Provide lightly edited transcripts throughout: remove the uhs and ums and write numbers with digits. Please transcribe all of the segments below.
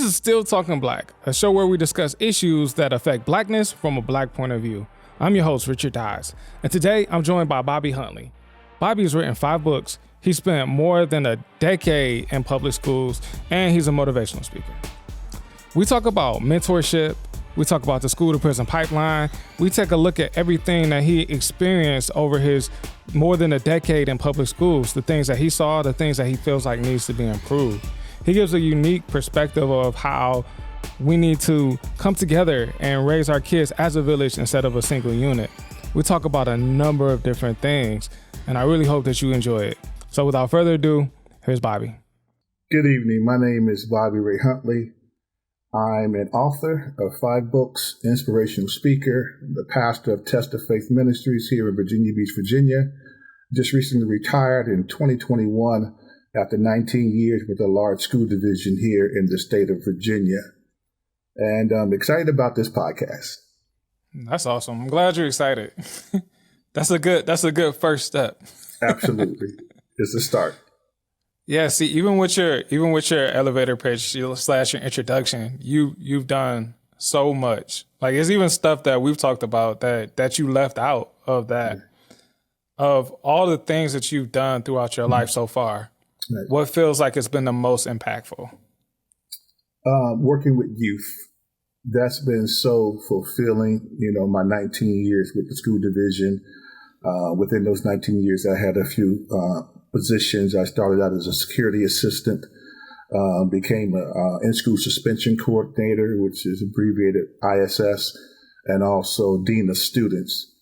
is Still Talking Black, a show where we discuss issues that affect Blackness from a Black point of view. I'm your host, Richard Dodds, and today I'm joined by Bobby Huntley. Bobby has written 5 books. He spent more than a decade in public schools, and he's a motivational speaker. We talk about mentorship. We talk about the school to prison pipeline. We take a look at everything that he experienced over his more than a decade in public schools, the things that he saw, the things that he feels like needs to be improved. He gives a unique perspective of how we need to come together and raise our kids as a village instead of a single unit. We talk about a number of different things, and I really hope that you enjoy it. So without further ado, here's Bobby. Good evening. My name is Bobby Ray Huntley. I'm an author of 5 books, inspirational speaker, the pastor of Test of Faith Ministries here in Virginia Beach, Virginia. Just recently retired in 2021 after 19 years with a large school division here in the state of Virginia. And I'm excited about this podcast. That's awesome. I'm glad you're excited. That's a good first step. Absolutely. It's a start. Yeah, see, even with your elevator pitch / your introduction, you've done so much. Like, it's even stuff that we've talked about that you left out of that. Of all the things that you've done throughout your life so far, right. What feels like it's been the most impactful? Working with youth. That's been so fulfilling. You know, my 19 years with the school division. Within those 19 years, I had a few positions. I started out as a security assistant, became an in-school suspension coordinator, which is abbreviated ISS, and also dean of students.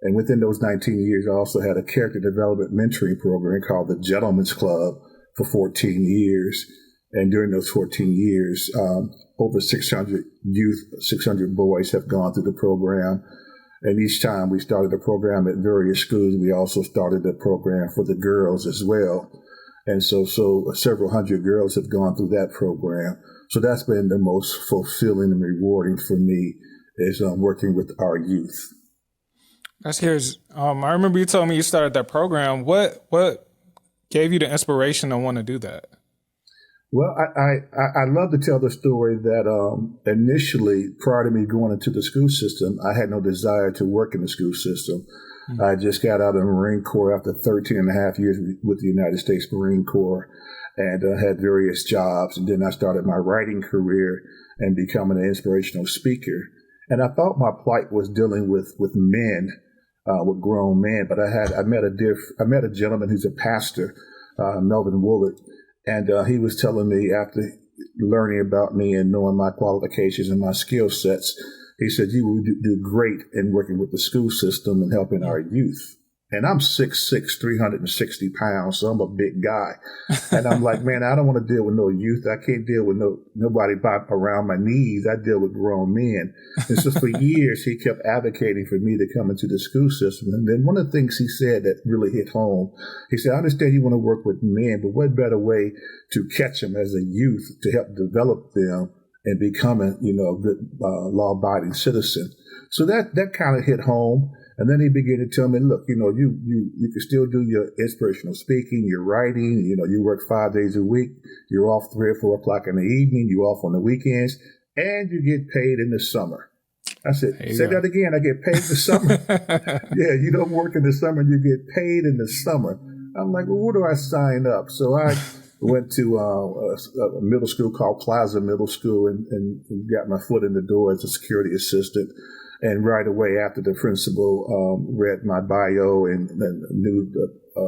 And within those 19 years, I also had a character development mentoring program called the Gentlemen's Club for 14 years. And during those 14 years, over 600 youth, 600 boys have gone through the program. And each time we started a program at various schools, we also started a program for the girls as well. And so several hundred girls have gone through that program. So that's been the most fulfilling and rewarding for me is working with our youth. That's here's. I remember you told me you started that program. What gave you the inspiration to want to do that? Well, I love to tell the story that initially, prior to me going into the school system, I had no desire to work in the school system. Mm-hmm. I just got out of the Marine Corps after 13 and a half years with the United States Marine Corps and had various jobs. And then I started my writing career and becoming an inspirational speaker. And I thought my plight was dealing with men, with grown men. But I met a gentleman who's a pastor, Melvin Woolard. And he was telling me, after learning about me and knowing my qualifications and my skill sets, he said, you will do great in working with the school system and helping our youth. And I'm 6'6", 360 pounds, so I'm a big guy. And I'm like, man, I don't want to deal with no youth. I can't deal with nobody around my knees. I deal with grown men. And so for years, he kept advocating for me to come into the school system. And then one of the things he said that really hit home, he said, I understand you want to work with men, but what better way to catch them as a youth to help develop them and becoming, a good law-abiding citizen. So that kind of hit home. And then he began to tell me, look, you can still do your inspirational speaking, your writing, you work 5 days a week, you're off 3 or 4 o'clock in the evening, you're off on the weekends, and you get paid in the summer. I said, say that again, I get paid in the summer. Yeah, you don't work in the summer, you get paid in the summer. I'm like, well, where do I sign up? So I went to a middle school called Plaza Middle School and got my foot in the door as a security assistant. And right away after the principal read my bio and knew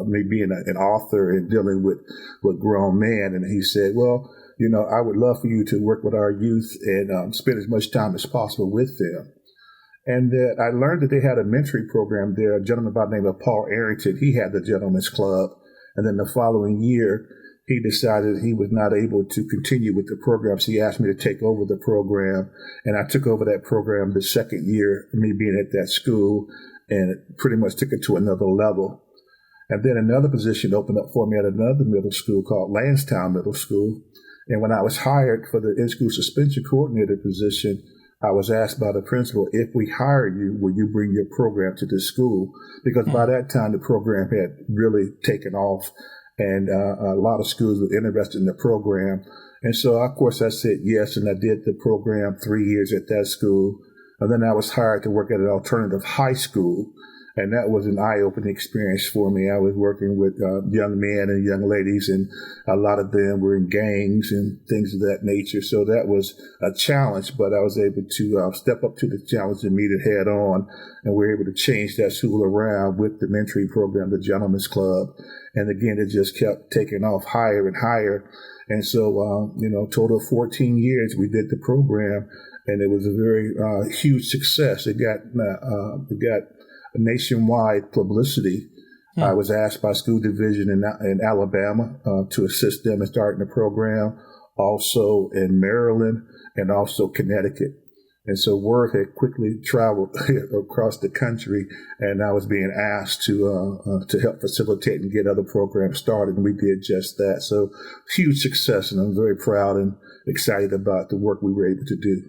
me being an author and dealing with grown men, and he said, well, I would love for you to work with our youth and spend as much time as possible with them. And that I learned that they had a mentoring program there. A gentleman by the name of Paul Arrington, he had the Gentlemen's Club. And then the following year, he decided he was not able to continue with the program, so he asked me to take over the program. And I took over that program the second year, me being at that school, and it pretty much took it to another level. And then another position opened up for me at another middle school called Lansdowne Middle School. And when I was hired for the in-school suspension coordinator position, I was asked by the principal, if we hire you, will you bring your program to this school? Because by that time, the program had really taken off. And a lot of schools were interested in the program. And so, of course, I said yes, and I did the program 3 years at that school. And then I was hired to work at an alternative high school. And that was an eye-opening experience for me. I was working with young men and young ladies, and a lot of them were in gangs and things of that nature. So that was a challenge, but I was able to step up to the challenge and meet it head on. And we were able to change that school around with the mentoring program, the Gentlemen's Club. And again, it just kept taking off higher and higher. And so, total of 14 years we did the program, and it was a very huge success. It got nationwide publicity. I was asked by school division in Alabama to assist them in starting the program, also in Maryland and also Connecticut. And so word had quickly traveled across the country, and I was being asked to help facilitate and get other programs started, and we did just that. So huge success, and I'm very proud and excited about the work we were able to do.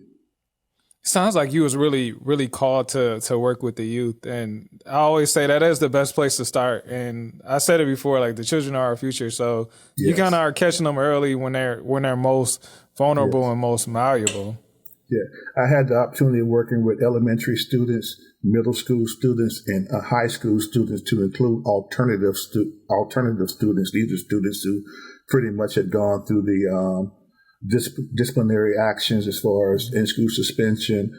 Sounds like you was really, really called to work with the youth. And I always say that is the best place to start. And I said it before, like the children are our future. So you kind of are catching them early when they're most vulnerable and most malleable. Yeah. I had the opportunity of working with elementary students, middle school students, and high school students, to include alternative students. These are students who pretty much had gone through the disciplinary actions as far as in-school suspension,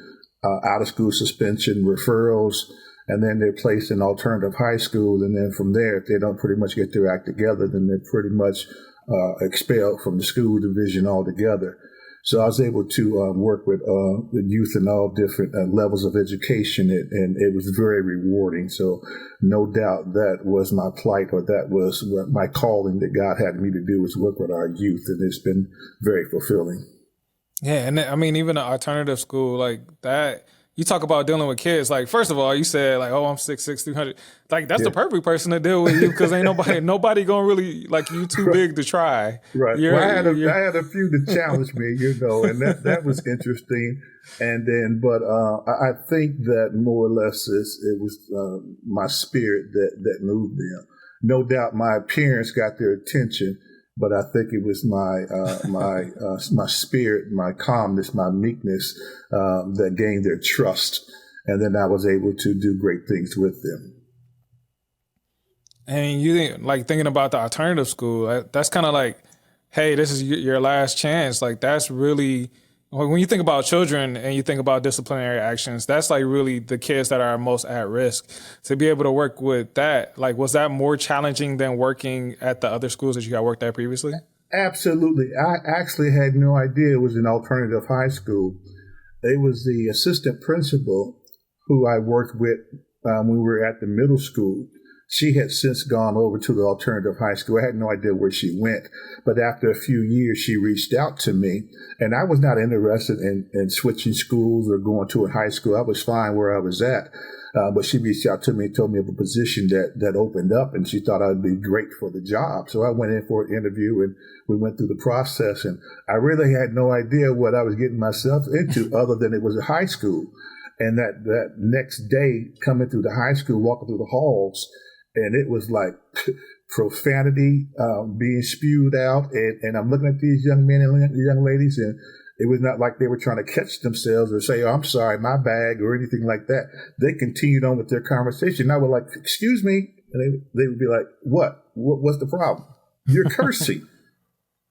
out-of-school suspension, referrals, and then they're placed in alternative high school. And then from there, if they don't pretty much get their act together, then they're pretty much expelled from the school division altogether. So I was able to work with the youth in all different levels of education, and it was very rewarding. So no doubt that was my plight, or that was what my calling that God had me to do, was work with our youth, and it's been very fulfilling. Yeah, and I mean, even an alternative school like that, you talk about dealing with kids. Like, first of all, you said like, "Oh, I'm 6'6", 300." Like, that's the perfect person to deal with you, because ain't nobody gonna really, like, you too big to try. Right. Well, I had a few to challenge me, and that was interesting. And then, but I think that more or less it was my spirit that moved them. No doubt, my appearance got their attention, but I think it was my spirit, my calmness, my meekness that gained their trust, and then I was able to do great things with them. And you think, like, thinking about the alternative school, that's kind of like, hey, this is your last chance. Like, that's really, when you think about children and you think about disciplinary actions, that's like really the kids that are most at risk. To be able to work with that, like, was that more challenging than working at the other schools that you got worked at previously? Absolutely. I actually had no idea it was an alternative high school. It was the assistant principal who I worked with when we were at the middle school. She had since gone over to the alternative high school. I had no idea where she went. But after a few years, she reached out to me. And I was not interested in switching schools or going to a high school. I was fine where I was at. But she reached out to me and told me of a position that opened up, and she thought I'd be great for the job. So I went in for an interview, and we went through the process. And I really had no idea what I was getting myself into, other than it was a high school. And that next day, coming through the high school, walking through the halls, and it was like profanity being spewed out. And I'm looking at these young men and young ladies, and it was not like they were trying to catch themselves or say, "Oh, I'm sorry, my bag," or anything like that. They continued on with their conversation. I was like, "Excuse me." And they would be like, What's the problem? You're cursing.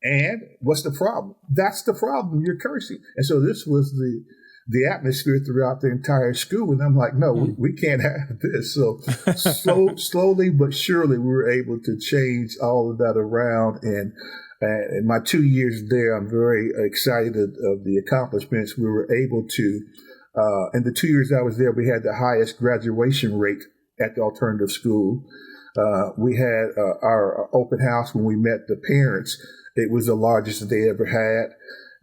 And what's the problem? That's the problem. You're cursing. And so this was the atmosphere throughout the entire school. And I'm like, no, we can't have this. So slowly but surely, we were able to change all of that around. And in my 2 years there, I'm very excited of the accomplishments. We were able to, in the 2 years I was there, we had the highest graduation rate at the alternative school. We had our open house when we met the parents. It was the largest that they ever had.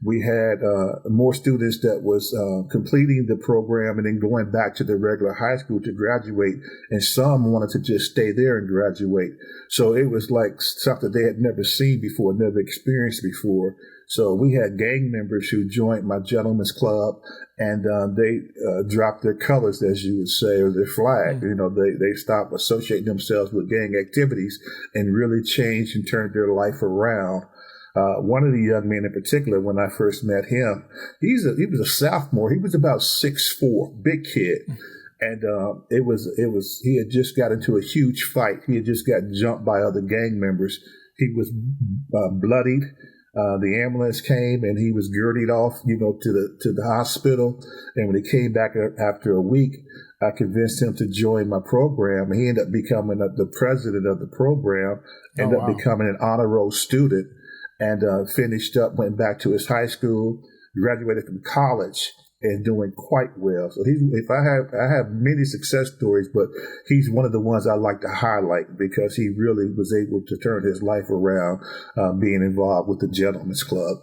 We had more students that was completing the program and then going back to the regular high school to graduate, and some wanted to just stay there and graduate. So it was like something they had never seen before, never experienced before. So we had gang members who joined my gentlemen's club, and they dropped their colors, as you would say, or their flag. You know, they stopped associating themselves with gang activities and really changed and turned their life around. One of the young men in particular, when I first met him, he was a sophomore. He was about 6'4", big kid. And he had just got into a huge fight. He had just got jumped by other gang members. He was bloodied. The ambulance came and he was gurdied off, to the hospital. And when he came back after a week, I convinced him to join my program. He ended up becoming the president of the program, ended up becoming an honor roll student, and finished up, went back to his high school, graduated from college, and doing quite well. So I have many success stories, but he's one of the ones I like to highlight because he really was able to turn his life around, being involved with the Gentlemen's Club.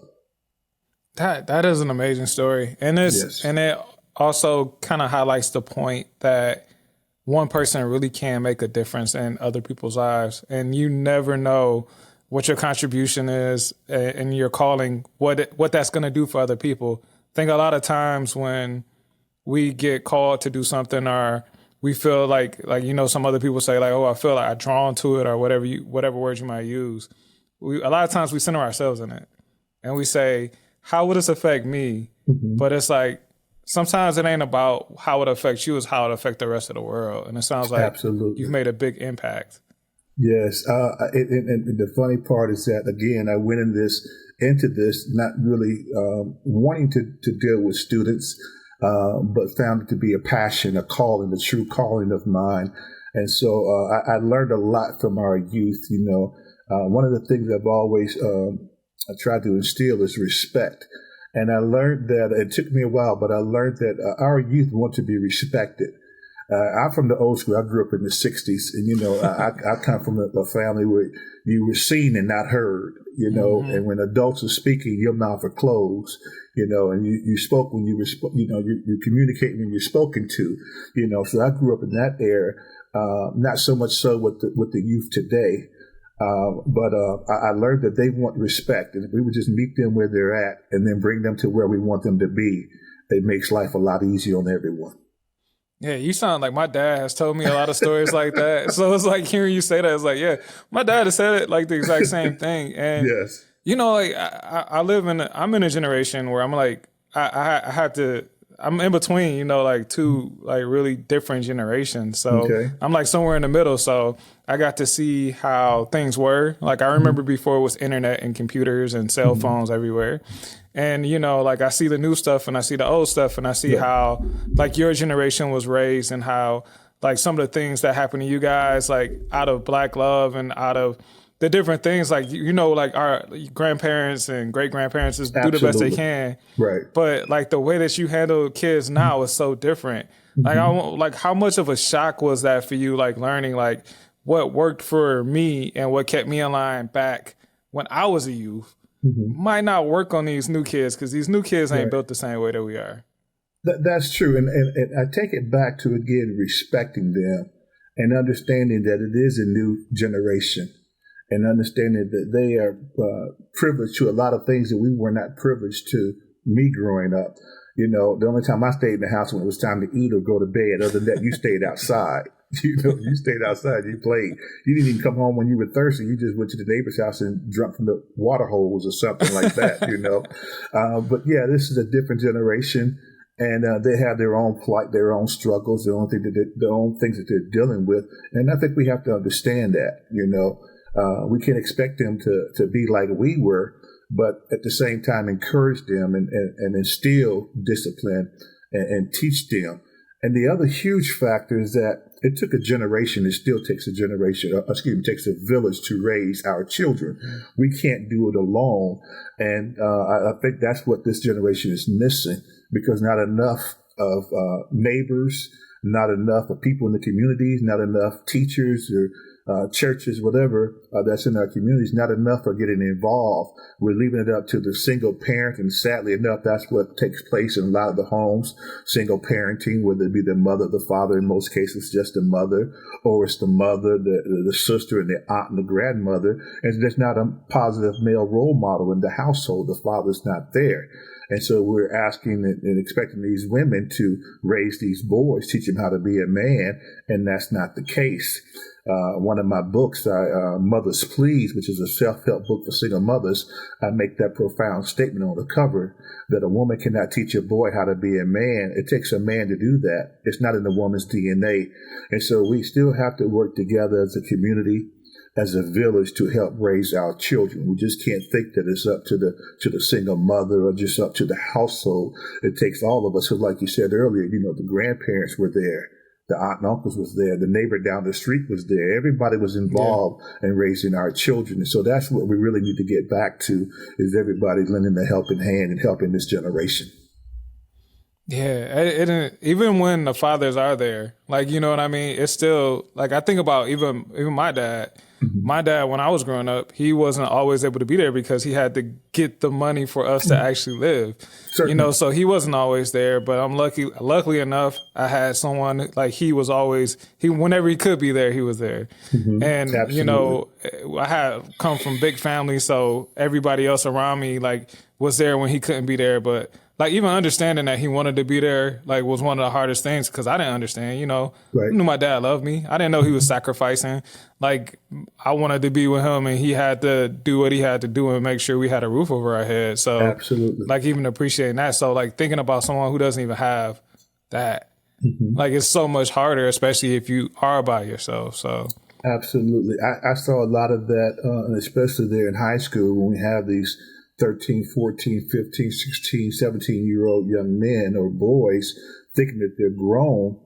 That is an amazing story, and it also kind of highlights the point that one person really can make a difference in other people's lives, and you never know what your contribution is and your calling, what that's going to do for other people. I think a lot of times when we get called to do something, or we feel like some other people say, like, oh, I feel like I'm drawn to it, or whatever words you might use. A lot of times we center ourselves in it and we say, how would this affect me? Mm-hmm. But it's like, sometimes it ain't about how it affects you, it's how it affects the rest of the world. And it sounds like Absolutely. You've made a big impact. Yes. And the funny part is that, again, I went into this not really wanting to deal with students, but found it to be a passion, a calling, a true calling of mine. And so I learned a lot from our youth. One of the things I've always tried to instill is respect. And I learned that, it took me a while, but I learned that our youth want to be respected. I'm from the old school. I grew up in the 60s, and, I come from a family where you were seen and not heard, mm-hmm. and when adults are speaking, your mouth are closed, and you spoke when you were, you communicate when you're spoken to, so I grew up in that era, not so much so with the youth today. But I learned that they want respect, and if we would just meet them where they're at and then bring them to where we want them to be, it makes life a lot easier on everyone. Yeah, you sound like my dad has told me a lot of stories like that. So it's like hearing you say that, it's like, yeah, my dad has said it like the exact same thing. And, yes. Like I'm in a generation where I'm like, I'm in between, like two like really different generations. So I'm like somewhere in the middle. So I got to see how things were. Like I remember before it was internet and computers and cell phones everywhere. And, like I see the new stuff and I see the old stuff and I see how like your generation was raised and how like some of the things that happened to you guys, like out of Black love and out of the different things, like, like our grandparents and great grandparents just do the best they can. Right. But like the way that you handle kids now is so different. Like how much of a shock was that for you? Like learning like what worked for me and what kept me in line back when I was a youth might not work on these new kids, because these new kids ain't built the same way that we are. That's true. And I take it back to, again, respecting them and understanding that it is a new generation, and understanding that they are privileged to a lot of things that we were not privileged to, me growing up. The only time I stayed in the house when it was time to eat or go to bed. Other than that, you stayed outside. You stayed outside. You played. You didn't even come home when you were thirsty. You just went to the neighbor's house and drank from the water holes or something like that, But yeah, this is a different generation, and they have their own plight, their own struggles, their own things that they're dealing with. And I think we have to understand that, we can't expect them to be like we were, but at the same time, encourage them and instill discipline and teach them. And the other huge factor is that it took a generation, it still takes a generation, takes a village to raise our children. We can't do it alone. And I think that's what this generation is missing, because not enough of neighbors, not enough of people in the communities, not enough teachers or churches, whatever, that's in our communities, not enough are getting involved. We're leaving it up to the single parent, and sadly enough, that's what takes place in a lot of the homes, single parenting, whether it be the mother, the father, in most cases just the mother, or it's the mother, the sister, and the aunt and the grandmother, and there's not a positive male role model in the household. The father's not there. And so we're asking and expecting these women to raise these boys, teach them how to be a man, and that's not the case. One of my books, Mother's Pleas, which is a self-help book for single mothers, I make that profound statement on the cover that a woman cannot teach a boy how to be a man. It takes a man to do that. It's not in the woman's DNA. And so we still have to work together as a community, as a village, to help raise our children. We just can't think that it's up to the single mother or just up to the household. It takes all of us. So like you said earlier, the grandparents were there. The aunt and uncles was there. The neighbor down the street was there. Everybody was involved in raising our children. And so that's what we really need to get back to, is everybody lending a helping hand and helping this generation. Yeah, even when the fathers are there, like, you know what I mean? It's still, like, I think about even my dad. Mm-hmm. My dad, when I was growing up, he wasn't always able to be there because he had to get the money for us to actually live. Certainly. So he wasn't always there, but luckily enough, I had someone, like, whenever he could be there, he was there. Mm-hmm. And, absolutely. I had come from big family, so everybody else around me, like, was there when he couldn't be there, but like, even understanding that he wanted to be there, like, was one of the hardest things because I didn't understand, Right. I knew my dad loved me. I didn't know he was sacrificing. Like, I wanted to be with him, and he had to do what he had to do and make sure we had a roof over our head. So, absolutely. Like, even appreciating that. So, like, thinking about someone who doesn't even have that, mm-hmm. like, it's so much harder, especially if you are by yourself. So, absolutely. I saw a lot of that, especially there in high school when we have these 13, 14, 15, 16, 17-year-old young men or boys thinking that they're grown.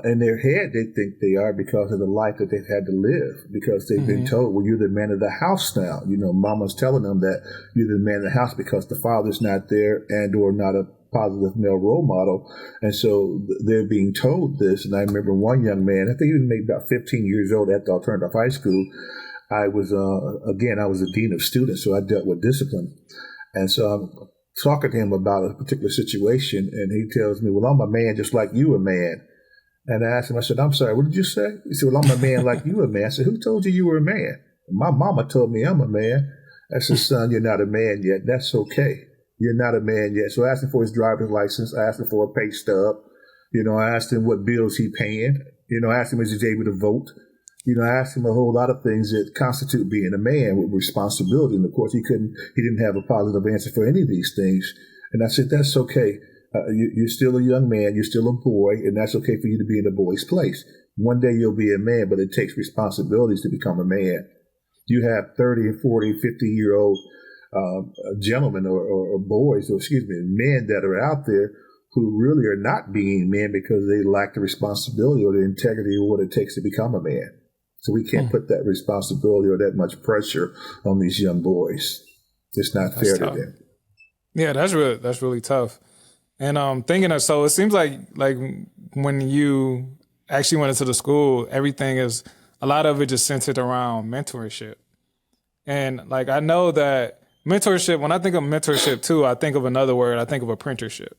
In their head, they think they are because of the life that they've had to live, because they've mm-hmm. been told, well, you're the man of the house now. Mama's telling them that you're the man of the house because the father's not there and or not a positive male role model. And so they're being told this. And I remember one young man, I think he was maybe about 15 years old after alternative high school. I was a dean of students, so I dealt with discipline. And so I'm talking to him about a particular situation, and he tells me, well, I'm a man just like you a man. And I asked him, I said, I'm sorry, what did you say? He said, well, I'm a man like you a man. I said, who told you were a man? My mama told me I'm a man. I said, son, you're not a man yet. That's okay. You're not a man yet. So I asked him for his driver's license. I asked him for a pay stub. I asked him what bills he paying. I asked him if he's able to vote. I asked him a whole lot of things that constitute being a man with responsibility. And of course, he didn't have a positive answer for any of these things. And I said, that's okay. You're still a young man. You're still a boy. And that's okay for you to be in a boy's place. One day you'll be a man, but it takes responsibilities to become a man. You have 30 and 40, 50-year-old gentlemen or boys, men that are out there who really are not being men because they lack the responsibility or the integrity of what it takes to become a man. So we can't put that responsibility or that much pressure on these young boys. It's not fair to them. Yeah, that's really tough. And thinking of, so it seems like when you actually went into the school, a lot of it just centered around mentorship. And like, I know that mentorship, when I think of mentorship too, I think of another word. I think of apprenticeship.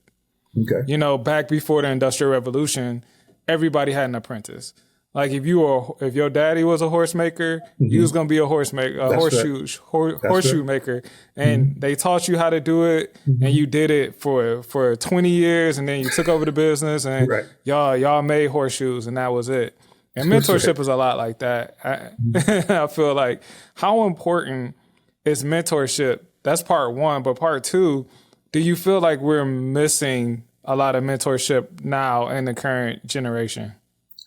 Okay. Back before the Industrial Revolution, everybody had an apprentice. Like if your daddy was a horse maker, mm-hmm. you was gonna be a horseshoe maker, and mm-hmm. they taught you how to do it, mm-hmm. and you did it for 20 years, and then you took over the business, and right. y'all made horseshoes, and that was it. And mentorship is a lot like that. I feel like, how important is mentorship? That's part one, but part two, do you feel like we're missing a lot of mentorship now in the current generation?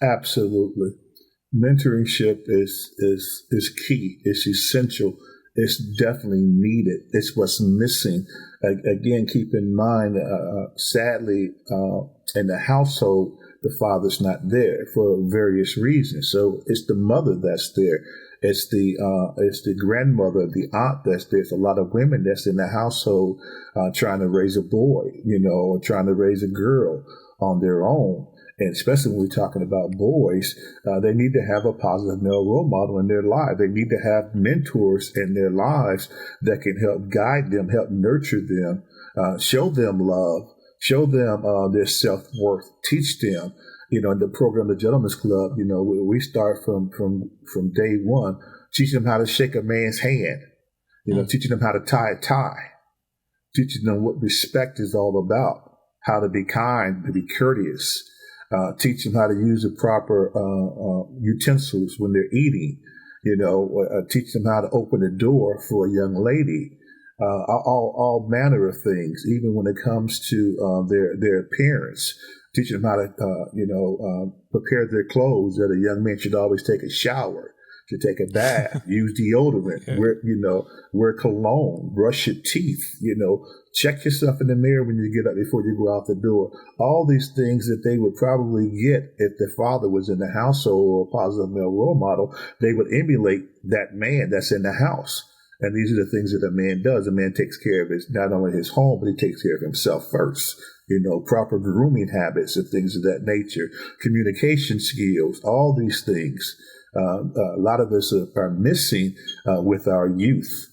Absolutely. Mentorship is key. It's essential. It's definitely needed. It's what's missing. Again, keep in mind, sadly, in the household, the father's not there for various reasons. So it's the mother that's there. It's the grandmother, the aunt that's there. It's a lot of women that's in the household trying to raise a boy, or trying to raise a girl on their own. And especially when we're talking about boys, they need to have a positive male role model in their life. They need to have mentors in their lives that can help guide them, help nurture them, show them love, show them their self-worth, teach them. In the program, the Gentleman's Club, we start from day one, teaching them how to shake a man's hand, teaching them how to tie a tie, teaching them what respect is all about, how to be kind, to be courteous, teach them how to use the proper utensils when they're eating, teach them how to open the door for a young lady, all manner of things, even when it comes to their appearance. Teach them how to, prepare their clothes, that a young man should always take a shower, should take a bath, use deodorant, wear cologne, brush your teeth, check yourself in the mirror when you get up before you go out the door. All these things that they would probably get if their father was in the household or a positive male role model, they would emulate that man that's in the house. And these are the things that a man does. A man takes care of not only his home, but he takes care of himself first. Proper grooming habits and things of that nature, communication skills, all these things. A lot of us are missing with our youth.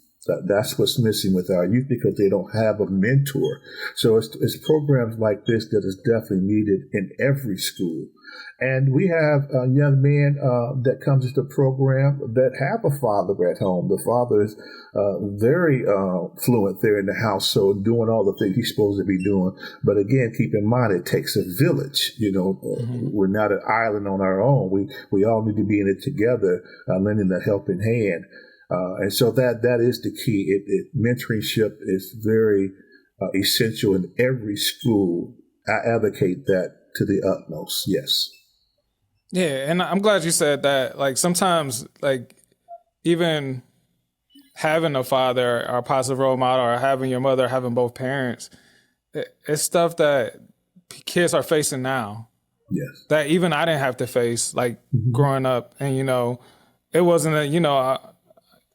That's what's missing with our youth, because they don't have a mentor. So it's programs like this that is definitely needed in every school. And we have young men that comes into the program that have a father at home. The father is very fluent there in the household, doing all the things he's supposed to be doing. But again, keep in mind, it takes a village. We're not an island on our own. We all need to be in it together, lending a helping hand. And so that is the key. Mentorship is very essential in every school. I advocate that to the utmost. Yes. Yeah, and I'm glad you said that. Like sometimes, like even having a father or a positive role model, or having your mother, having both parents, it's stuff that kids are facing now. Yes. That even I didn't have to face, like growing up, and it wasn't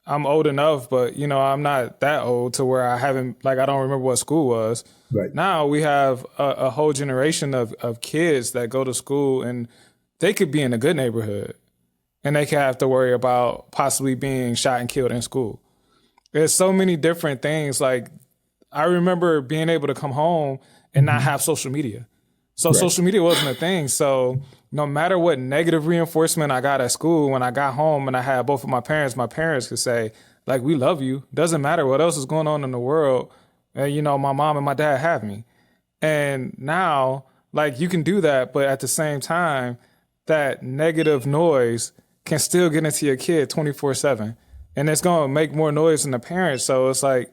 I'm old enough, but I'm not that old to where I don't remember what school was. Right. Now we have a whole generation of kids that go to school, and they could be in a good neighborhood and they could have to worry about possibly being shot and killed in school. There's so many different things. Like I remember being able to come home and not have social media. So social media wasn't a thing. So no matter what negative reinforcement I got at school, when I got home and I had both of my parents could say, like, we love you. Doesn't matter what else is going on in the world. And, my mom and my dad have me. And now, like, you can do that, but at the same time, that negative noise can still get into your kid 24/7. And it's going to make more noise than the parents. So it's like,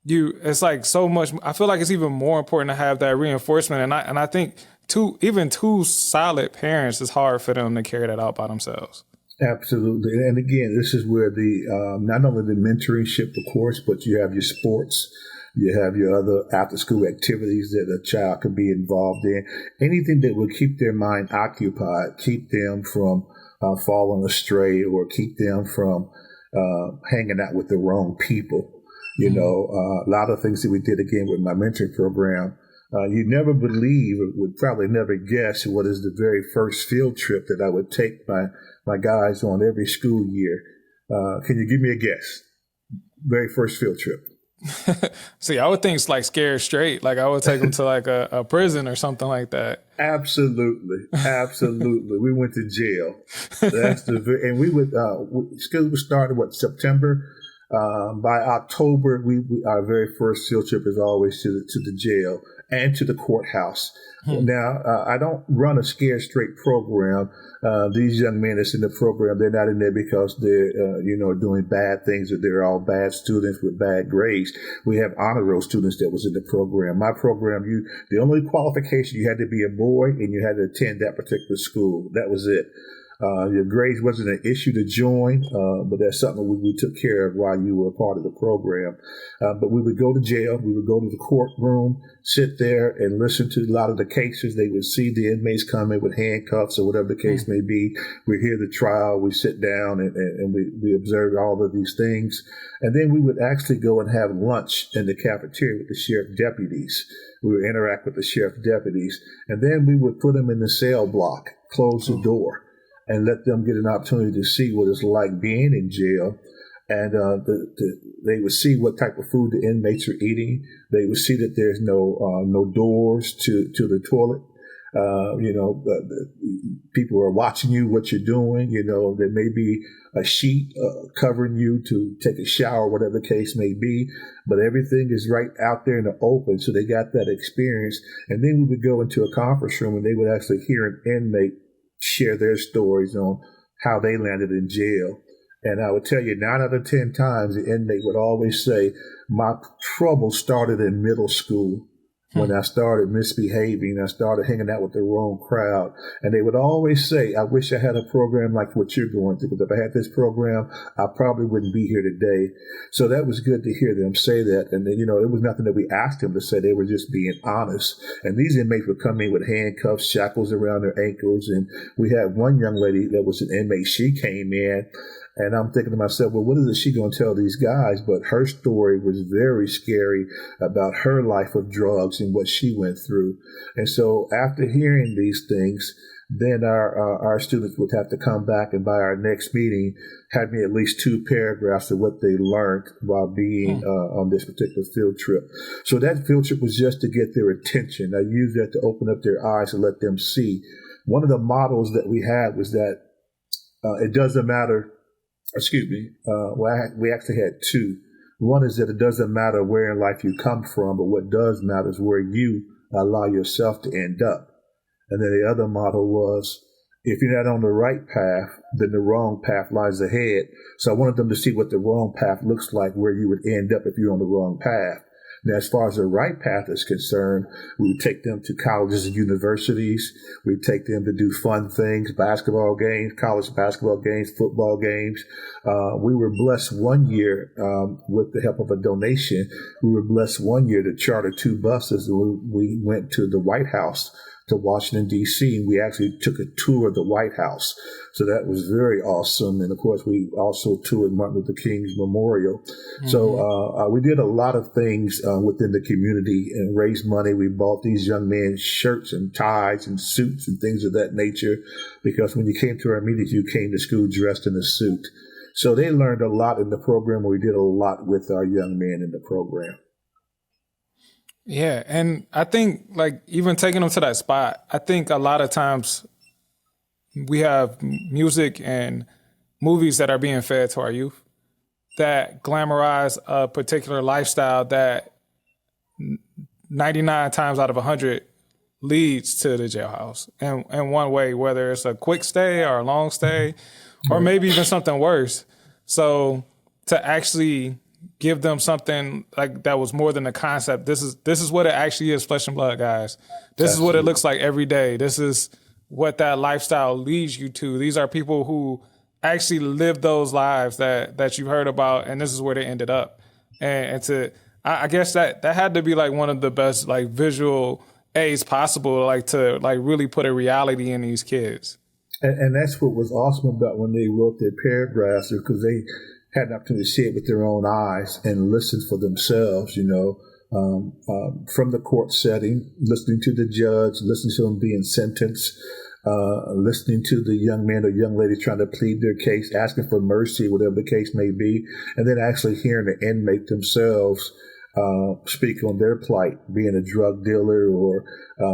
it's like so much. I feel like it's even more important to have that reinforcement. And I think two solid parents, it's hard for them to carry that out by themselves. Absolutely. And again, this is where the not only the mentorship, of course, but you have your sports, you have your other after school activities that a child can be involved in. Anything that will keep their mind occupied, keep them from falling astray, or keep them from hanging out with the wrong people. A lot of things that we did again with my mentoring program. You never believe, or would probably never guess, what is the very first field trip that I would take my guys on every school year. Can you give me a guess? Very first field trip. See, I would think it's like Scared Straight. Like I would take them to like a prison or something like that. Absolutely. We went to jail. And we would, school was started, September? By October, our very first field trip is always to the jail and to the courthouse. Now, I don't run a Scared Straight program. These young men that's in the program, they're not in there because they're, doing bad things, or they're all bad students with bad grades. We have honor roll students that was in the program. My program, the only qualification, you had to be a boy and you had to attend that particular school. That was it. Your grades wasn't an issue to join, but that's something we took care of while you were a part of the program. But we would go to jail. We would go to the courtroom, sit there and listen to a lot of the cases. They would see the inmates come in with handcuffs or whatever the case may be. We hear the trial. We sit down and we observe all of these things. And then we would actually go and have lunch in the cafeteria with the sheriff deputies. We would interact with the sheriff deputies. And then we would put them in the cell block, close the door, and let them get an opportunity to see what it's like being in jail. And they would see what type of food the inmates are eating. They would see that there's no doors to the toilet. People are watching you, what you're doing. There may be a sheet covering you to take a shower, whatever the case may be, but everything is right out there in the open. So they got that experience. And then we would go into a conference room and they would actually hear an inmate share their stories on how they landed in jail. And I would tell you 9 out of 10 times the inmate would always say, my trouble started in middle school. When I started misbehaving, I started hanging out with the wrong crowd. And they would always say, I wish I had a program like what you're going through, because if I had this program, I probably wouldn't be here today. So that was good to hear them say that. And then, it was nothing that we asked them to say. They were just being honest. And these inmates would come in with handcuffs, shackles around their ankles. And we had one young lady that was an inmate. She came in. And I'm thinking to myself, well, what is she going to tell these guys? But her story was very scary about her life of drugs and what she went through. And so after hearing these things, then our students would have to come back and by our next meeting, have me at least 2 paragraphs of what they learned while being on this particular field trip. So that field trip was just to get their attention. I used that to open up their eyes and let them see. One of the models that we had was that it doesn't matter. We actually had 2. One is that it doesn't matter where in life you come from, but what does matter is where you allow yourself to end up. And then the other model was, if you're not on the right path, then the wrong path lies ahead. So I wanted them to see what the wrong path looks like, where you would end up if you're on the wrong path. Now, as far as the right path is concerned, we would take them to colleges and universities. We'd take them to do fun things, basketball games, college basketball games, football games. We were blessed one year with the help of a donation. We were blessed one year to charter 2 buses. We went to the White House, to Washington, D.C., and we actually took a tour of the White House. So that was very awesome. And, of course, we also toured Martin Luther King's memorial. Mm-hmm. So we did a lot of things within the community and raised money. We bought these young men shirts and ties and suits and things of that nature, because when you came to our meetings, you came to school dressed in a suit. So they learned a lot in the program. We did a lot with our young men in the program. Yeah. And I think, like, even taking them to that spot, I think a lot of times we have music and movies that are being fed to our youth that glamorize a particular lifestyle that 99 times out of 100 leads to the jailhouse in one way, whether it's a quick stay or a long stay, or maybe even something worse. So to actually give them something like that was more than a concept. This is what it actually is, flesh and blood, guys. This is what it looks like every day. This is what that lifestyle leads you to. These are people who actually live those lives that you've heard about, and this is where they ended up. And I guess that had to be like one of the best like visual aids possible, like to like really put a reality in these kids. And that's what was awesome about when they wrote their paragraphs, because they had an opportunity to see it with their own eyes and listen for themselves, from the court setting, listening to the judge, listening to them being sentenced, listening to the young man or young lady trying to plead their case, asking for mercy, whatever the case may be, and then actually hearing the inmate themselves speak on their plight, being a drug dealer or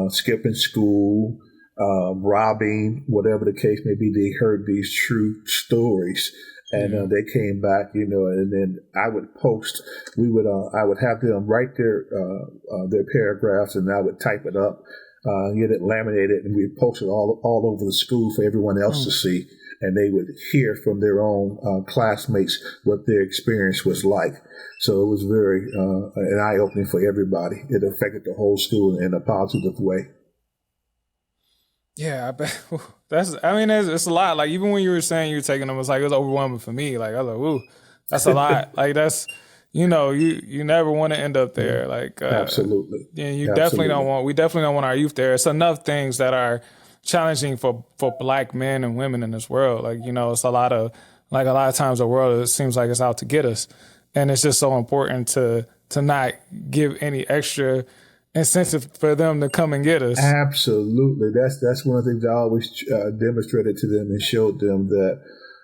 skipping school, robbing, whatever the case may be. They heard these true stories. And they came back, and then I would post. I would have them write their paragraphs, and I would type it up, get it laminated, and we'd post it all over the school for everyone else to see. And they would hear from their own classmates what their experience was like. So it was very an eye-opening for everybody. It affected the whole school in a positive way. Yeah, I bet. It's a lot. Like, even when you were saying you were taking them, it was overwhelming for me. Like, I was like, ooh, that's a lot. Like, that's, you never want to end up there. Like, absolutely. And we definitely don't want our youth there. It's enough things that are challenging for Black men and women in this world. Like, it's a lot of times the world, it seems like it's out to get us. And it's just so important to not give any extra incentive for them to come and get us. Absolutely. That's one of the things I always demonstrated to them and showed them that,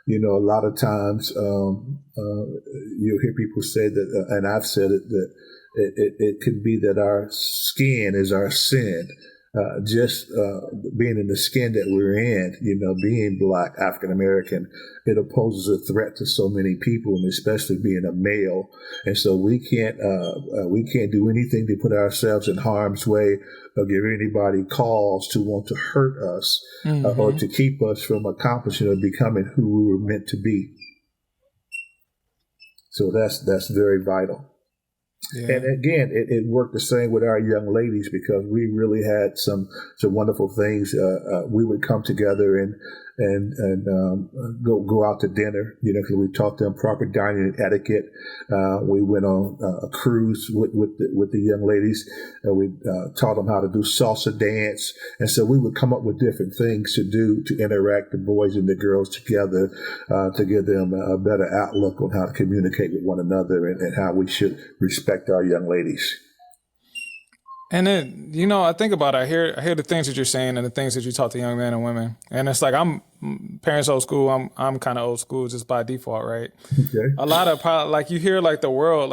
a lot of times you'll hear people say that, and I've said it, that it could be that our skin is our sin. being in the skin that we're in, being Black, African American, it poses a threat to so many people, and especially being a male. And so we can't do anything to put ourselves in harm's way or give anybody cause to want to hurt us or to keep us from accomplishing or becoming who we were meant to be. So that's very vital. Yeah. And again, it worked the same with our young ladies, because we really had some wonderful things. We would come together and go out to dinner, because we taught them proper dining etiquette. We went on a cruise with the young ladies. We taught them how to do salsa dance. And so we would come up with different things to do to interact the boys and the girls together, to give them a better outlook on how to communicate with one another and how we should respect our young ladies. And then, I think about it. I hear the things that you're saying and the things that you taught to young men and women. And it's like, parents old school. I'm kind of old school just by default, right? Okay. A lot of you hear a lot of the world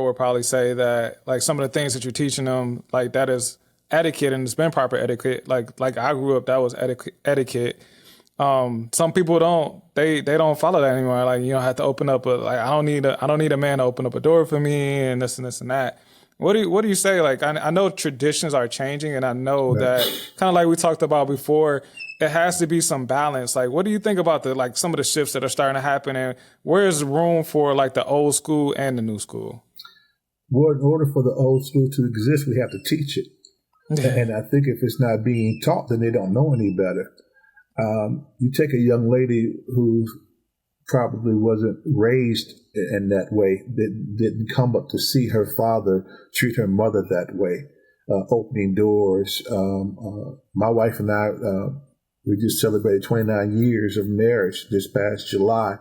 will probably say that like some of the things that you're teaching them, like that is etiquette, and it's been proper etiquette. Like I grew up, that was etiquette. Some people they don't follow that anymore. Like, have to open up I don't need a man to open up a door for me and this and this and that. What do you say? Like, I know traditions are changing, and I know that kind of like we talked about before, it has to be some balance. Like, what do you think about some of the shifts that are starting to happen, and where's room for like the old school and the new school? Well, in order for the old school to exist, we have to teach it. And I think if it's not being taught, then they don't know any better. You take a young lady who probably wasn't raised in that way, didn't come up to see her father treat her mother that way, opening doors. My wife and I, we just celebrated 29 years of marriage this past July.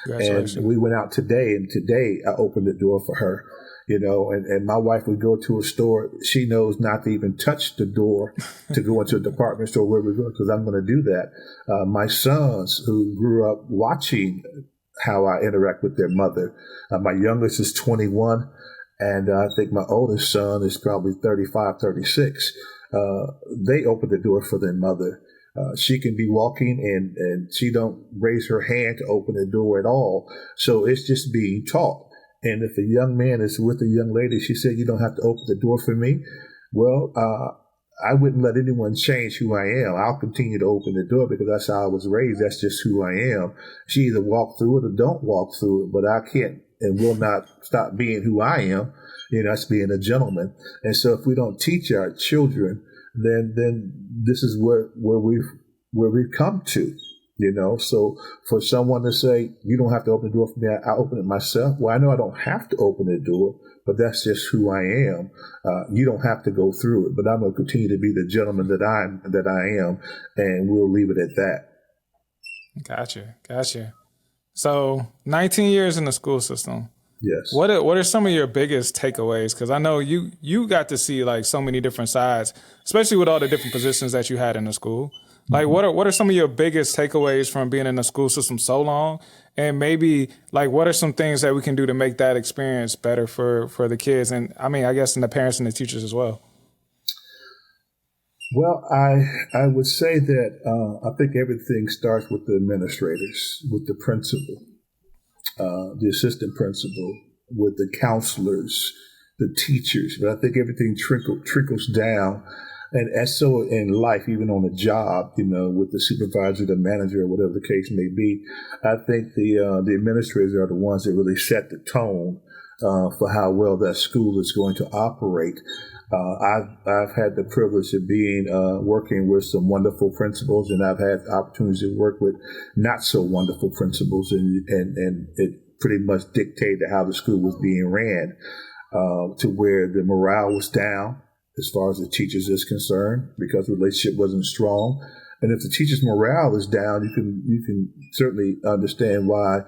And we went out today, and today I opened the door for her. And my wife would go to a store. She knows not to even touch the door to go into a department store where we go, because I'm going to do that. My sons, who grew up watching how I interact with their mother. My youngest is 21, and I think my oldest son is probably 35, 36. They open the door for their mother. She can be walking and she don't raise her hand to open the door at all. So it's just being taught. And if a young man is with a young lady, she said, "You don't have to open the door for me." Well, I wouldn't let anyone change who I am. I'll continue to open the door because that's how I was raised. That's just who I am. She either walk through it or don't walk through it, but I can't and will not stop being who I am. That's being a gentleman. And so if we don't teach our children, then this is where we've come to. So for someone to say, "You don't have to open the door for me, I open it myself." Well, I know I don't have to open the door, but that's just who I am. You don't have to go through it, but I'm going to continue to be the gentleman that I am, and we'll leave it at that. Gotcha. So 19 years in the school system. Yes. What are some of your biggest takeaways? Because I know you got to see like so many different sides, especially with all the different positions that you had in the school. Like, what are some of your biggest takeaways from being in the school system so long? And maybe, like, what are some things that we can do to make that experience better for the kids? And, I mean, I guess, and the parents and the teachers as well. Well, I would say that I think everything starts with the administrators, with the principal, the assistant principal, with the counselors, the teachers. But I think everything trickles down. And as so in life, even on a job, with the supervisor, the manager, or whatever the case may be, I think the administrators are the ones that really set the tone for how well that school is going to operate. I've had the privilege of working with some wonderful principals, and I've had opportunities to work with not so wonderful principals, and it pretty much dictated how the school was being ran, to where the morale was down as far as the teachers is concerned, because the relationship wasn't strong. And if the teacher's morale is down, you can certainly understand why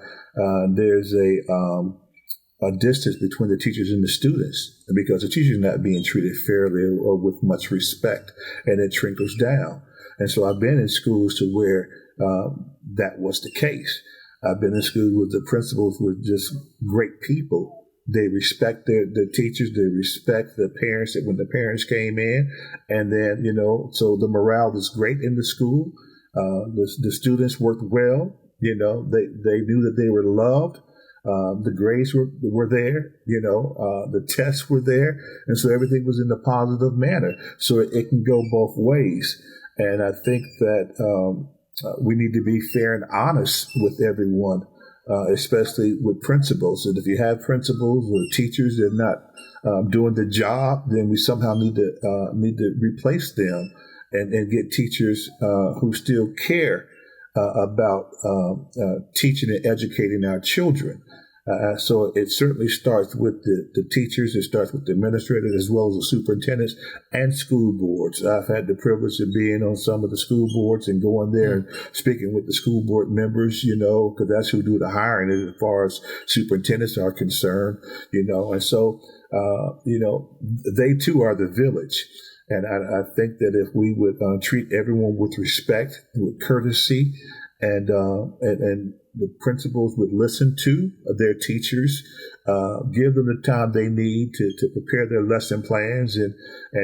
there's a distance between the teachers and the students, because the teacher's not being treated fairly or with much respect, and it trickles down. And so I've been in schools to where that was the case. I've been in schools where the principals were just great people, They respect the teachers. They respect the parents when the parents came in. And then, so the morale was great in the school. The students worked well. They knew that they were loved. The grades were there, the tests were there. And so everything was in a positive manner. So it can go both ways. And I think that we need to be fair and honest with everyone, especially with principals. And if you have principals or teachers that are not doing the job, then we somehow need to replace them and get teachers who still care about teaching and educating our children. So it certainly starts with the teachers. It starts with the administrators as well as the superintendents and school boards. I've had the privilege of being on some of the school boards and going there and speaking with the school board members, because that's who do the hiring as far as superintendents are concerned, and so, they too are the village. And I think that if we would treat everyone with respect, with courtesy, and the principals would listen to their teachers, give them the time they need to prepare their lesson plans, and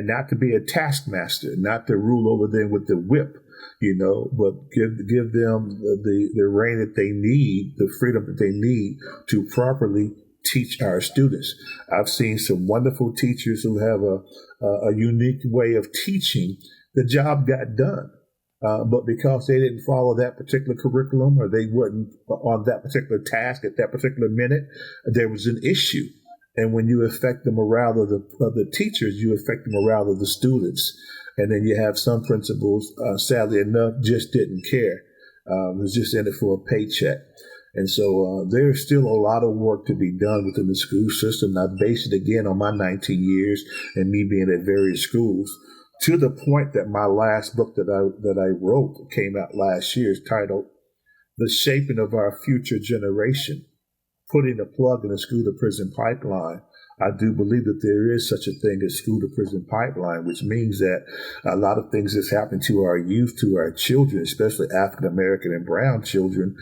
not to be a taskmaster, not to rule over them with the whip, but give them the reign that they need, the freedom that they need to properly teach our students. I've seen some wonderful teachers who have a unique way of teaching. The job got done. But because they didn't follow that particular curriculum, or they weren't on that particular task at that particular minute, there was an issue. And when you affect the morale of the teachers, you affect the morale of the students. And then you have some principals, sadly enough, just didn't care. Was just in it for a paycheck. And so there's still a lot of work to be done within the school system. I base it again on my 19 years and me being at various schools, to the point that my last book that I wrote came out last year is titled The Shaping of Our Future Generation, Putting a Plug in the School to Prison Pipeline. I do believe that there is such a thing as school to prison pipeline, which means that a lot of things that's happening to our youth, to our children, especially African American and brown children,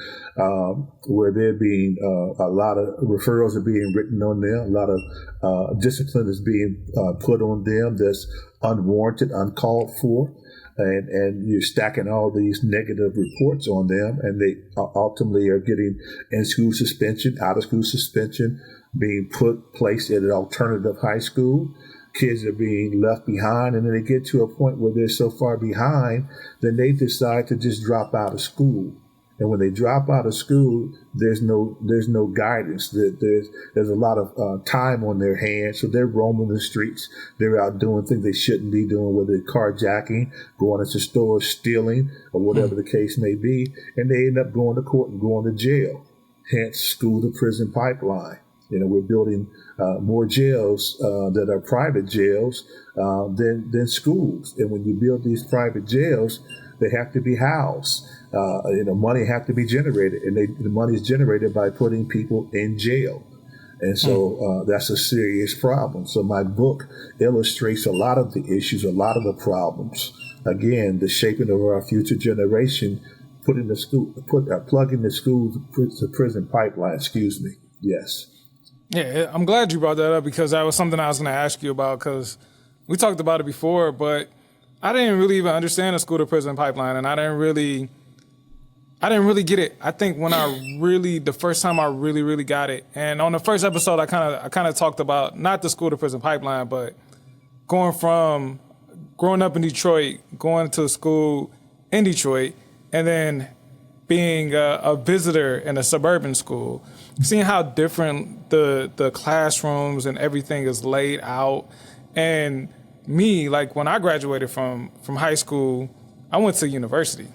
where they're being a lot of referrals are being written on them, a lot of discipline is being put on them that's unwarranted, uncalled for. And you're stacking all these negative reports on them, and they ultimately are getting in-school suspension, out-of-school suspension, being placed at an alternative high school. Kids are being left behind, and then they get to a point where they're so far behind, then they decide to just drop out of school. And when they drop out of school, there's no guidance. There's a lot of time on their hands, so they're roaming the streets. They're out doing things they shouldn't be doing, whether they're carjacking, going into stores, stealing, or whatever the case may be, and they end up going to court and going to jail. Hence, school to prison pipeline. We're building more jails that are private jails than schools. And when you build these private jails, they have to be housed. Money have to be generated, and the money is generated by putting people in jail. And so that's a serious problem. So my book illustrates a lot of the issues, a lot of the problems. Again, the shaping of our future generation, plugging the school to prison pipeline. Excuse me. Yes. Yeah, I'm glad you brought that up, because that was something I was going to ask you about, because we talked about it before, but I didn't really even understand the school to prison pipeline, and I didn't really get it. I think the first time I really got it, and on the first episode, I kind of talked about not the school to prison pipeline, but growing up in Detroit, going to school in Detroit, and then being a visitor in a suburban school, seeing how different the classrooms and everything is laid out. And me, like when I graduated from high school, I went to university.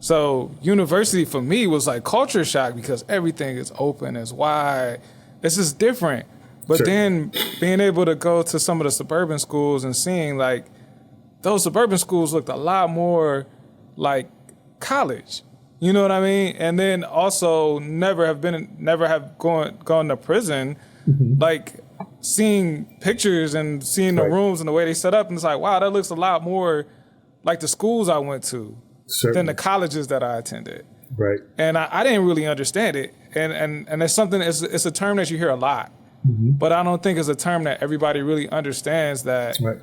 So university for me was like culture shock, because everything is open, it's wide. It's just different. But sure. Then being able to go to some of the suburban schools and seeing like those suburban schools looked a lot more like college. You know what I mean? And then also never have gone to prison, like seeing pictures and seeing the rooms and the way they set up, and it's like, wow, that looks a lot more like the schools I went to than the colleges that I attended. Right. And I didn't really understand it. And it's something, it's a term that you hear a lot. but I don't think it's a term that everybody really understands that Right.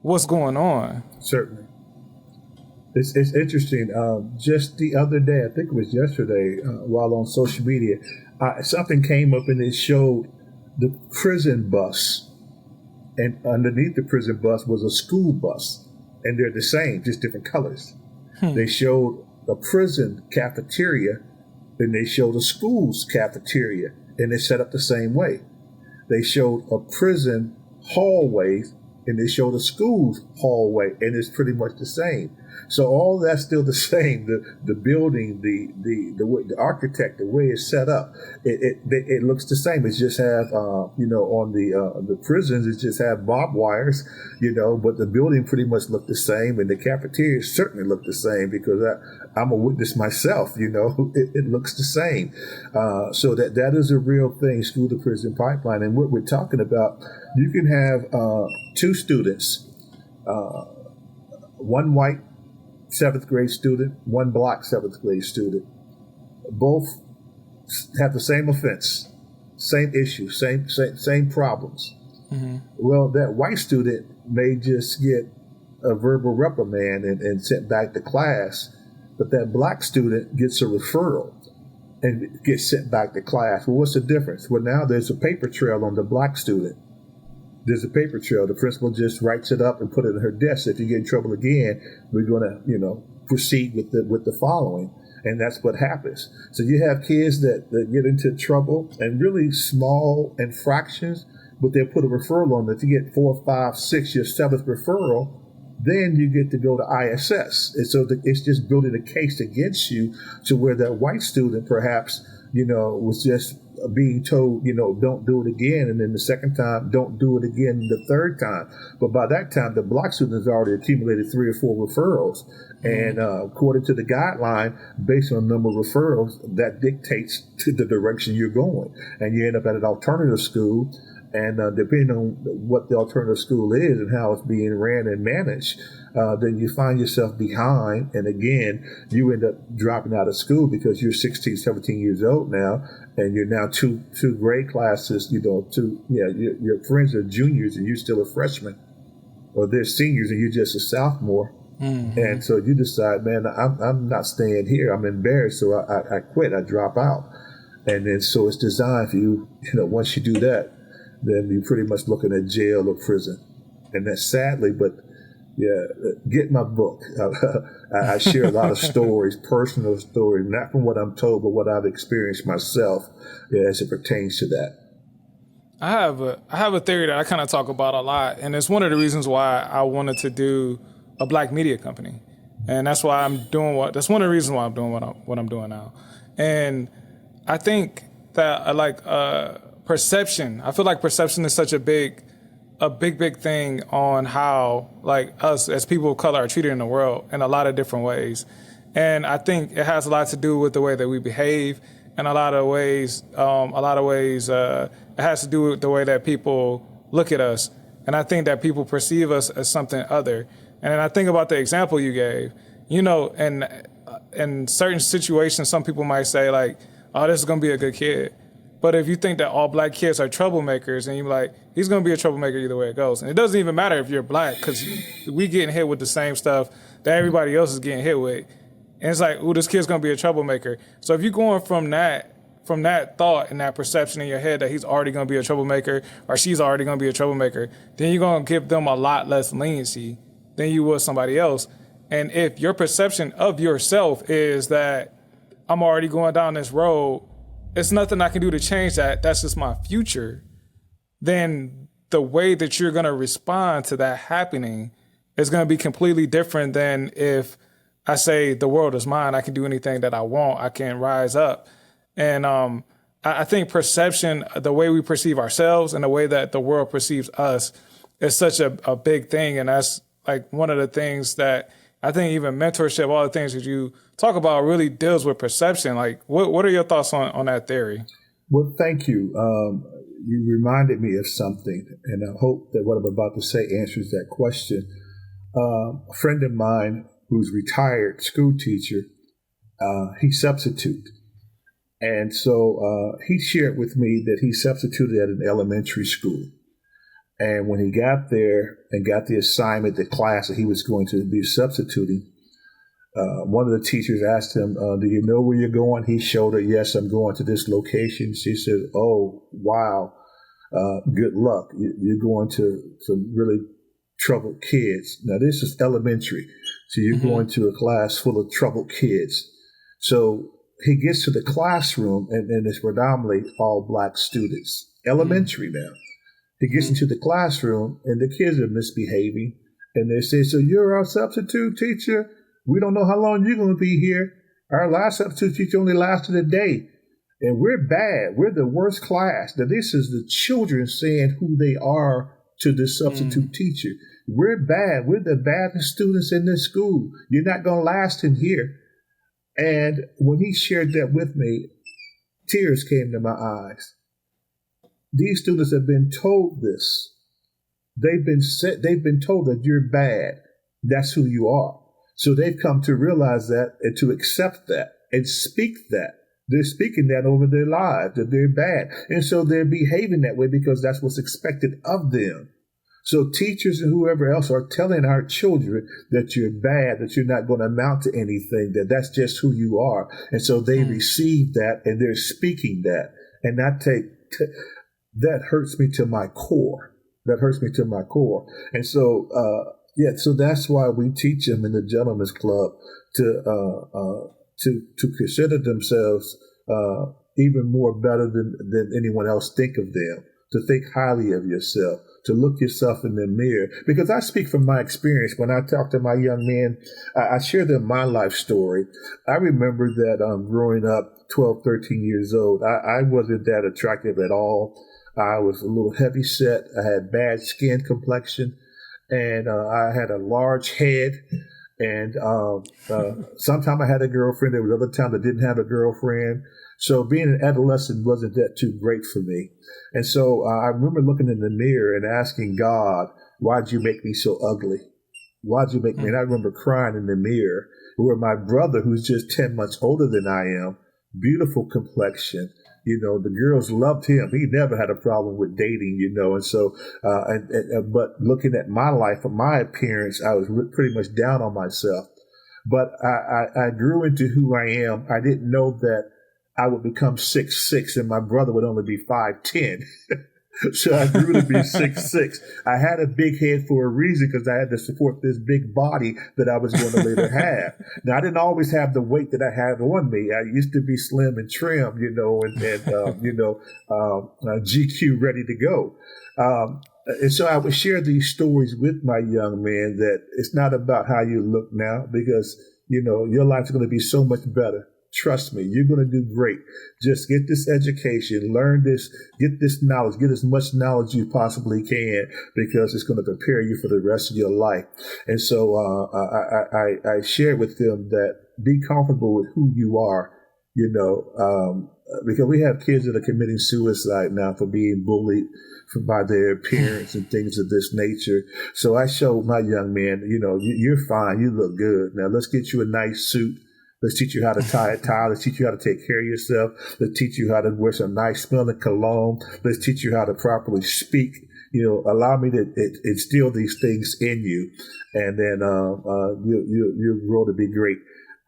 what's going on. Certainly. It's interesting. Just the other day, I think it was yesterday, while on social media, something came up and it showed the prison bus, and underneath the prison bus was a school bus, and they're the same, just different colors. They showed a prison cafeteria, and they showed a school's cafeteria, and they're set up the same way. They showed a prison hallway, and they showed a school's hallway, and it's pretty much the same. So all that's still the same. The building, the architect, the way it's set up, it looks the same. It just have on the prisons, it just have barbed wires, but the building pretty much looked the same, and the cafeteria certainly looked the same because I'm a witness myself. It looks the same. So that is a real thing. School to prison pipeline, and what we're talking about, you can have two students, one white 7th grade student, one black 7th grade student. Both have the same offense, same issue, same problems. Mm-hmm. Well, that white student may just get a verbal reprimand and sent back to class, but that black student gets a referral and gets sent back to class. Well, what's the difference? Well, now there's a paper trail on the black student. There's a paper trail. The principal just writes it up and put it in her desk. If you get in trouble again, we're going to, proceed with the following. And that's what happens. So you have kids that get into trouble and really small infractions, but they'll put a referral on. If you get 4, 5, 6, your 7th referral, then you get to go to ISS. And so it's just building a case against you to where that white student perhaps, was just being told, don't do it again. And then the second time, don't do it again the third time. But by that time, the black student has already accumulated 3 or 4 referrals. And according to the guideline, based on the number of referrals, that dictates to the direction you're going. And you end up at an alternative school. And depending on what the alternative school is and how it's being ran and managed, then you find yourself behind. And again, you end up dropping out of school because you're 16, 17 years old now, and you're now two grade classes, your friends are juniors and you're still a freshman, or they're seniors and you're just a sophomore. Mm-hmm. And so you decide, man, I'm not staying here. I'm embarrassed. So I quit. I drop out. And then so it's designed for you, once you do that, then you're pretty much looking at jail or prison. And that's sadly, but get my book. I share a lot of stories, personal stories, not from what I'm told, but what I've experienced myself as it pertains to that. I have a theory that I kind of talk about a lot, and it's one of the reasons why I wanted to do a black media company. And that's why that's one of the reasons why I'm doing what I'm doing now. And I think that perception. I feel like perception is such a big thing on how us as people of color are treated in the world in a lot of different ways. And I think it has a lot to do with the way that we behave. In a lot of ways, it has to do with the way that people look at us. And I think that people perceive us as something other. And then I think about the example you gave, and in certain situations, some people might say oh, this is going to be a good kid. But if you think that all black kids are troublemakers, and you're like, he's going to be a troublemaker either way it goes. And it doesn't even matter if you're black, because we getting hit with the same stuff that everybody else is getting hit with. And it's like, ooh, this kid's going to be a troublemaker. So if you're going from that thought and that perception in your head that he's already going to be a troublemaker or she's already going to be a troublemaker, then you're going to give them a lot less leniency than you would somebody else. And if your perception of yourself is that I'm already going down this road, it's nothing I can do to change that, that's just my future, then the way that you're going to respond to that happening is going to be completely different than if I say the world is mine, I can do anything that I want, I can rise up. And I think perception, the way we perceive ourselves and the way that the world perceives us is such a big thing. And that's one of the things that I think even mentorship, all the things that you talk about really deals with perception. What are your thoughts on that theory? Well, thank you. You reminded me of something, and I hope that what I'm about to say answers that question. A friend of mine who's retired school teacher, he substitute. And so he shared with me that he substituted at an elementary school. And when he got there and got the assignment, the class that he was going to be substituting, one of the teachers asked him, do you know where you're going? He showed her, yes, I'm going to this location. She said, oh, wow, good luck. You're going to some really troubled kids. Now, this is elementary. So you're going to a class full of troubled kids. So he gets to the classroom, and it's predominantly all black students. Elementary now. He gets into the classroom, and the kids are misbehaving. And they say, so you're our substitute teacher? We don't know how long you're going to be here. Our last substitute teacher only lasted a day. And we're bad. We're the worst class. Now, this is the children saying who they are to the substitute teacher. We're bad. We're the baddest students in this school. You're not going to last in here. And when he shared that with me, tears came to my eyes. These students have been told this. They've been told that you're bad. That's who you are. So they've come to realize that and to accept that and speak that. They're speaking that over their lives, that they're bad. And so they're behaving that way because that's what's expected of them. So teachers and whoever else are telling our children that you're bad, that you're not going to amount to anything, that that's just who you are. And so they receive that and they're speaking that. And that hurts me to my core. That hurts me to my core. And so, so that's why we teach them in the Gentlemen's Club to consider themselves even more better than anyone else think of them, to think highly of yourself, to look yourself in the mirror. Because I speak from my experience. When I talk to my young men, I share them my life story. I remember that growing up 12, 13 years old, I wasn't that attractive at all. I was a little heavy set. I had bad skin complexion, and I had a large head. And sometimes I had a girlfriend. There was other times I didn't have a girlfriend. So being an adolescent wasn't that too great for me. And so I remember looking in the mirror and asking God, why'd you make me so ugly? Why'd you make me? And I remember crying in the mirror where my brother, who's just 10 months older than I am, beautiful complexion. You know, the girls loved him. He never had a problem with dating, you know. And so, but looking at my life and my appearance, I was pretty much down on myself. But I grew into who I am. I didn't know that I would become 6'6", and my brother would only be 5'10". So I grew to be 6'6". I had a big head for a reason because I had to support this big body that I was going to later have. Now, I didn't always have the weight that I have on me. I used to be slim and trim, you know, and GQ ready to go. And so I would share these stories with my young men that it's not about how you look now because, you know, your life's going to be so much better. Trust me, you're going to do great. Just get this education, learn this, get this knowledge, get as much knowledge you possibly can because it's going to prepare you for the rest of your life. And so I shared with them that be comfortable with who you are, you know, because we have kids that are committing suicide now for being bullied by their parents and things of this nature. So I showed my young man, you know, you're fine, you look good. Now let's get you a nice suit. Let's teach you how to tie a tie. Let's teach you how to take care of yourself. Let's teach you how to wear some nice smelling cologne. Let's teach you how to properly speak. You know, allow me to instill these things in you, and then you'll grow to be great.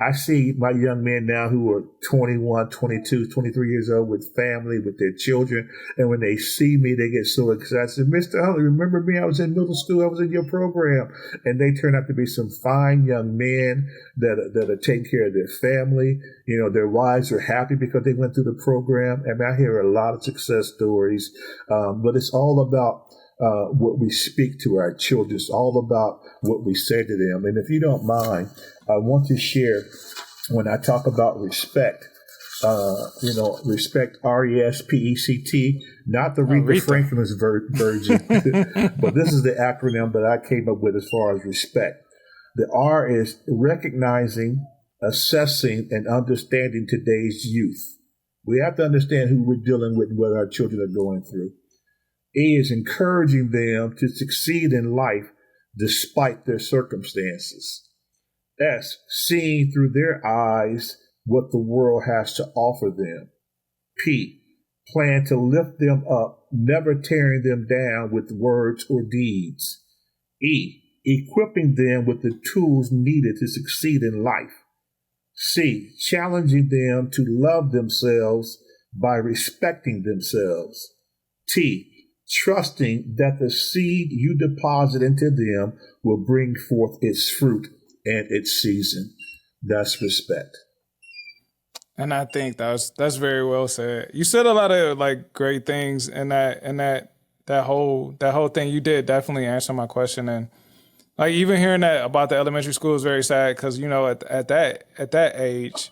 I see my young men now who are 21, 22, 23 years old with family, with their children. And when they see me, they get so excited. I said, Mr. Huntley, remember me? I was in middle school. I was in your program. And they turn out to be some fine young men that are taking care of their family. You know, their wives are happy because they went through the program. And I hear a lot of success stories. But it's all about what we speak to our children. It's all about what we say to them. And if you don't mind, I want to share when I talk about respect, respect, RESPECT, not the Aretha Franklin's version, but this is the acronym that I came up with as far as respect. The R is recognizing, assessing, and understanding today's youth. We have to understand who we're dealing with and what our children are going through. A is encouraging them to succeed in life despite their circumstances. S, seeing through their eyes what the world has to offer them. P, plan to lift them up, never tearing them down with words or deeds. E, equipping them with the tools needed to succeed in life. C, challenging them to love themselves by respecting themselves. T, trusting that the seed you deposit into them will bring forth its fruit and its season. That's respect. And I think that's very well said. You said a lot of like great things, and that whole thing you did definitely answer my question. And like even hearing that about the elementary school is very sad because at that age,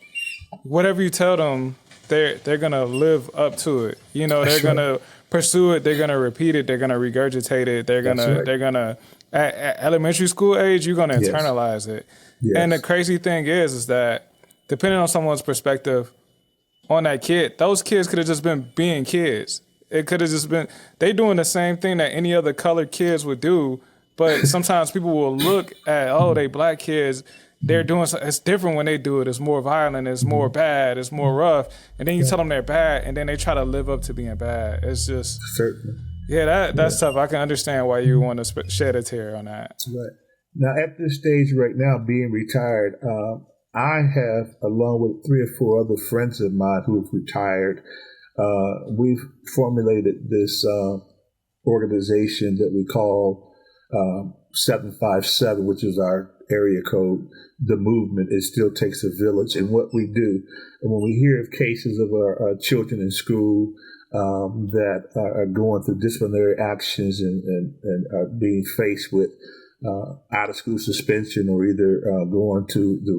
whatever you tell them, they're gonna live up to it. They're gonna pursue it. They're gonna repeat it. They're gonna regurgitate it. They're gonna at elementary school age, you're gonna internalize it. Yes. And the crazy thing is that depending on someone's perspective on that kid, those kids could have just been being kids. It could have just been they doing the same thing that any other colored kids would do. But sometimes people will look at, they black kids, they're doing something. It's different when they do it. It's more violent. It's more bad. It's more rough. And then you tell them they're bad, and then they try to live up to being bad. It's just, certainly. That's tough. I can understand why you want to shed a tear on that. Right. Now, at this stage right now, being retired, I have, along with 3 or 4 other friends of mine who have retired, we've formulated this organization that we call 757, which is our area code. The movement, it still takes a village. And what we do, and when we hear of cases of our children in school that are going through disciplinary actions and are being faced with out of school suspension, or either going to the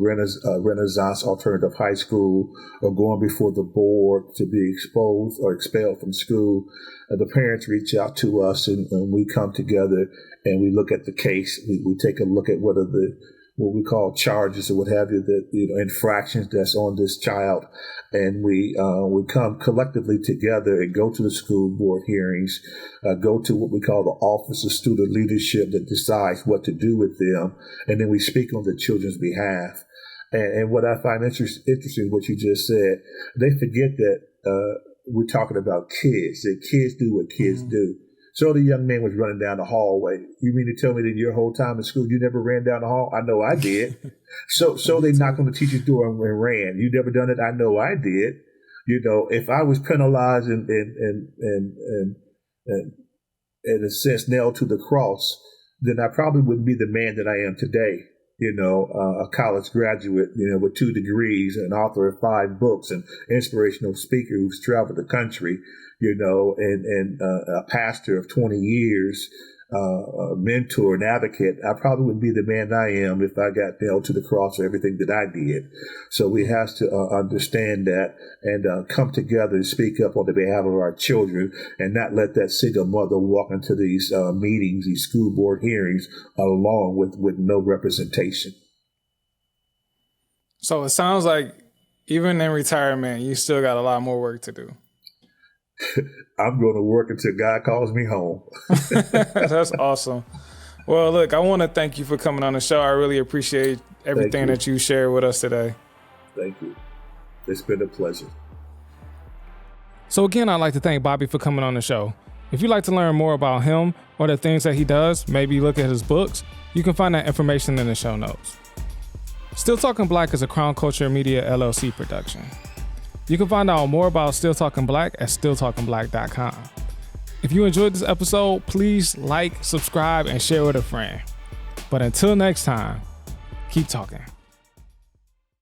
Renaissance Alternative High School, or going before the board to be exposed or expelled from school, the parents reach out to us, and we come together and we look at the case. We take a look at what we call charges or what have you, that infractions that's on this child, and we come collectively together and go to the school board hearings, go to what we call the Office of Student Leadership that decides what to do with them, and then we speak on the children's behalf. And what I find interesting, what you just said, they forget that we're talking about kids. That kids do what kids do. So the young man was running down the hallway. You mean to tell me that your whole time in school you never ran down the hall? I know I did. So they knocked on the teacher's door and ran. You never done it? I know I did. If I was penalized and in a sense nailed to the cross, then I probably wouldn't be the man that I am today. A college graduate, with 2 degrees, an author of 5 books, an inspirational speaker who's traveled the country, and a pastor of 20 years, a mentor, an advocate. I probably wouldn't be the man I am if I got nailed to the cross for everything that I did. So we have to understand that and come together and speak up on the behalf of our children, and not let that single mother walk into these meetings, these school board hearings, along with no representation. So it sounds like even in retirement, you still got a lot more work to do. I'm going to work until God calls me home. That's awesome. Well, look, I want to thank you for coming on the show. I really appreciate everything that you shared with us today. Thank you. It's been a pleasure. So again, I'd like to thank Bobby for coming on the show. If you'd like to learn more about him or the things that he does, maybe look at his books, you can find that information in the show notes. Still Talking Black is a Crown Culture Media LLC production. You can find out more about Still Talking Black at stilltalkingblack.com. If you enjoyed this episode, please like, subscribe, and share with a friend. But until next time, keep talking.